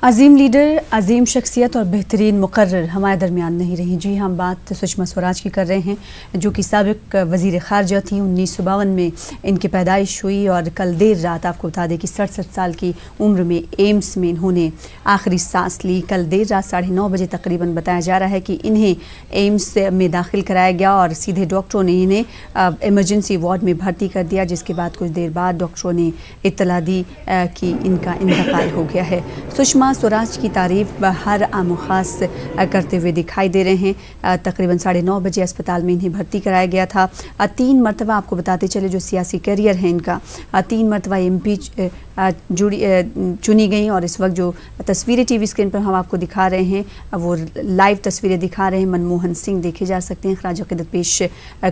अजीम leader, अजीम शख्सियत और बेहतरीन मुकर्रर हमारे दरमियान नहीं रही। जी, हम बात सुषमा स्वराज की कर रहे हैं, जो कि साबिक वज़ीर ख़ारजा थी। 1952 में इनकी पैदाइश हुई और कल देर रात आपको बता दें कि 67 साल की उम्र में एम्स में इन्होंने आखिरी सांस ली। कल देर रात 9:30 बजे तकरीबन बताया जा रहा है कि इन्हें एम्स में दाखिल कराया गया और सीधे डॉक्टरों ने इन्हें इमरजेंसी वार्ड में भर्ती कर दिया, जिसके बाद कुछ देर बाद डॉक्टरों ने इत्तला दी कि इनका इंतकाल हो गया है। सुषमा स्वराज की तारीफ हर आम व खास करते हुए दिखाई दे रहे हैं। तकरीबन 9:30 बजे अस्पताल में इन्हें भर्ती कराया गया था। 3 मरतबा आपको बताते चले जो सियासी करियर है इनका, 3 मरतबा MP चुनी गई। और इस वक्त जो तस्वीरें TV स्क्रीन पर हम आपको दिखा रहे हैं वो लाइव तस्वीरें दिखा रहे हैं। मनमोहन सिंह देखे जा सकते हैं खराज अक़ीदत पेश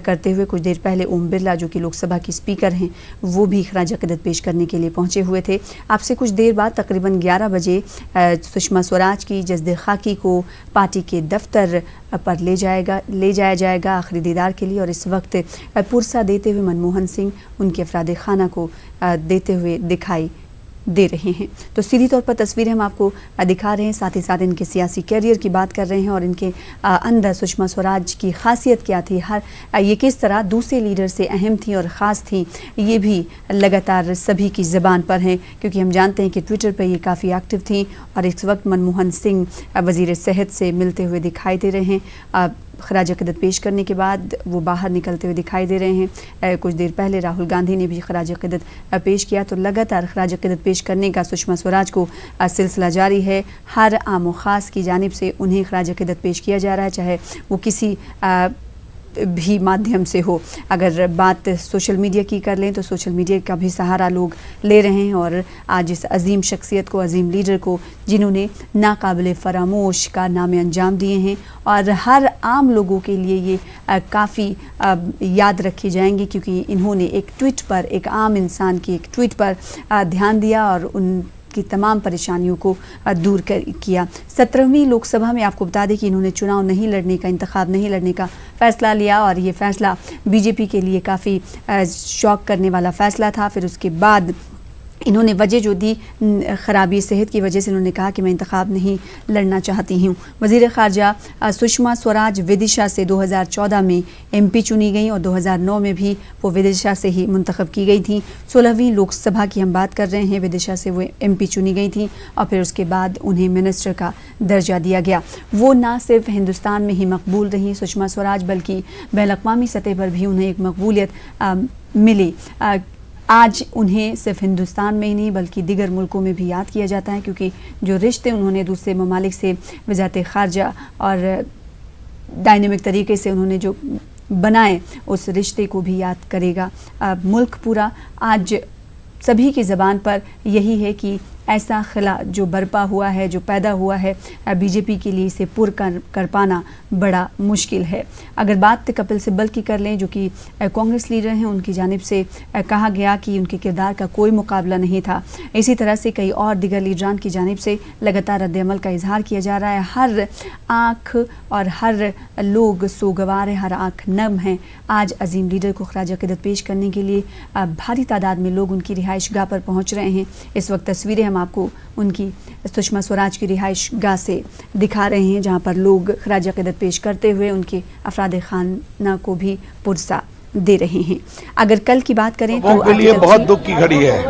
करते हुए। कुछ देर पहले ओम बिरला जो कि लोकसभा की स्पीकर हैं वो भी खराज अक़ीदत पेश करने के लिए पहुंचे हुए थे। आपसे कुछ देर बाद तकरीबन 11 बजे सुषमा स्वराज की जस्द खाकी को पार्टी के दफ्तर पर ले जाया जाएगा आखिरी दीदार के लिए। और इस वक्त पुरसा देते हुए मनमोहन सिंह उनके अफराद खाना को देते हुए दिखाई दे रहे हैं। तो सीधी तौर पर तस्वीरें हम आपको दिखा रहे हैं, साथ ही साथ इनके सियासी कैरियर की बात कर रहे हैं और इनके अंदर सुषमा स्वराज की खासियत क्या थी, ये किस तरह दूसरे लीडर से अहम थी और ख़ास थी, ये भी लगातार सभी की ज़बान पर हैं। क्योंकि हम जानते हैं कि ट्विटर पर ये काफ़ी एक्टिव थी और इस वक्त मनमोहन सिंह वज़ीर सेहत से मिलते हुए दिखाई दे रहे हैं। खराज अक़ीदत पेश करने के बाद वो बाहर निकलते हुए दिखाई दे रहे हैं। कुछ देर पहले राहुल गांधी ने भी खराज अक़ीदत पेश किया। तो लगातार खराज अक़ीदत पेश करने का सुषमा स्वराज को सिलसिला जारी है। हर आम व ख़ास की जानिब से उन्हें खराज अक़ीदत पेश किया जा रहा है, चाहे वो किसी भी माध्यम से हो। अगर बात सोशल मीडिया की कर लें तो सोशल मीडिया का भी सहारा लोग ले रहे हैं और आज इस अजीम शख्सियत को, अजीम लीडर को, जिन्होंने नाकाबिल फरामोश कारनामे अंजाम दिए हैं और हर आम लोगों के लिए ये काफ़ी याद रखी जाएंगी, क्योंकि इन्होंने एक ट्वीट पर, एक आम इंसान की एक ट्वीट पर ध्यान दिया और की तमाम परेशानियों को दूर किया। 17वीं लोकसभा में आपको बता दें कि इन्होंने चुनाव नहीं लड़ने का, इंतखाब नहीं लड़ने का फ़ैसला लिया और ये फ़ैसला BJP के लिए काफ़ी शॉक करने वाला फ़ैसला था। फिर उसके बाद इन्होंने वजह जो दी, ख़राबी सेहत की वजह से इन्होंने कहा कि मैं इंतखाब नहीं लड़ना चाहती हूँ। वज़ीर ख़ारजा सुषमा स्वराज विदिशा से 2014 में MP चुनी गई और 2009 में भी वो विदिशा से ही मुंतखब की गई थी। 16वीं लोकसभा की हम बात कर रहे हैं, विदिशा से वो MP चुनी गई थी और फिर उसके बाद उन्हें मिनिस्टर का दर्जा दिया गया। वो ना सिर्फ हिंदुस्तान में ही मकबूल रही सुषमा स्वराज, बल्कि बैनुल-अक़वामी सतह पर भी उन्हें एक मकबूलियत मिली। आज उन्हें सिर्फ हिंदुस्तान में ही नहीं बल्कि दीगर मुल्कों में भी याद किया जाता है, क्योंकि जो रिश्ते उन्होंने दूसरे ममालिक से वज़ारत ख़ारजा और डायनेमिक तरीके से उन्होंने जो बनाए, उस रिश्ते को भी याद करेगा मुल्क पूरा। आज सभी की ज़बान पर यही है कि ऐसा खिला जो बर्पा हुआ है, जो पैदा हुआ है, BJP के लिए इसे पुर कर पाना बड़ा मुश्किल है। अगर बात कपिल सिब्बल की कर लें, जो कि कांग्रेस लीडर हैं, उनकी जानिब से कहा गया कि उनके किरदार का कोई मुकाबला नहीं था। इसी तरह से कई और दिगर लीडरान की जानिब से लगातार रद्द-ए-अमल का इजहार किया जा रहा है। हर आँख और हर लोग सोगवार है, हर आँख नम है। आज अजीम लीडर को खराज अक़ीदत पेश करने के लिए भारी तादाद में लोग उनकी रिहाइश गाह पर पहुँच रहे हैं। इस वक्त तस्वीरें हम आपको उनकी सुषमा स्वराज की रिहाइश गाह से दिखा रहे हैं, जहां पर लोग खराज अक़ीदत पेश करते हुए उनके अफराद खाना को भी पुरसा दे रहे हैं। अगर कल की बात करें तो के लिए बहुत दुख की घड़ी है।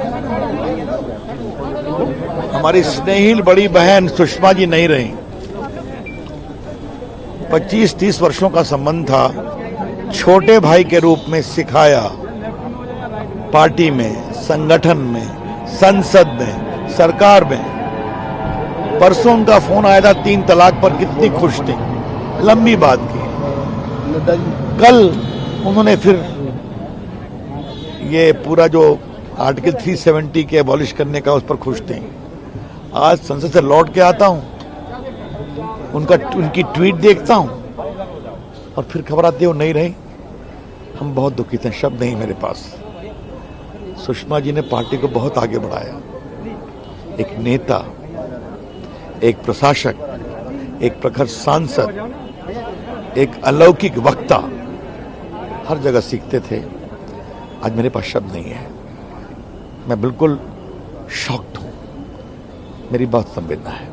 हमारी स्नेहिल बड़ी बहन सुषमा जी नहीं रही। 25-30 वर्षों का संबंध था, छोटे भाई के रूप में सिखाया, पार्टी में, संगठन में, संसद में, सरकार में। परसों उनका फोन आया था 3 तलाक पर, कितनी खुश थी, लंबी बात की। कल उन्होंने फिर ये पूरा जो आर्टिकल 370 के अबॉलिश करने का, उस पर खुश थे। आज संसद से लौट के आता हूं, उनकी ट्वीट देखता हूं और फिर खबर आती है वो नहीं रही। हम बहुत दुखी थे, शब्द नहीं मेरे पास। सुषमा जी ने पार्टी को बहुत आगे बढ़ाया। एक नेता, एक प्रशासक, एक प्रखर सांसद, एक अलौकिक वक्ता, हर जगह सीखते थे। आज मेरे पास शब्द नहीं है, मैं बिल्कुल शॉक्ड हूं। मेरी बहुत संवेदना है।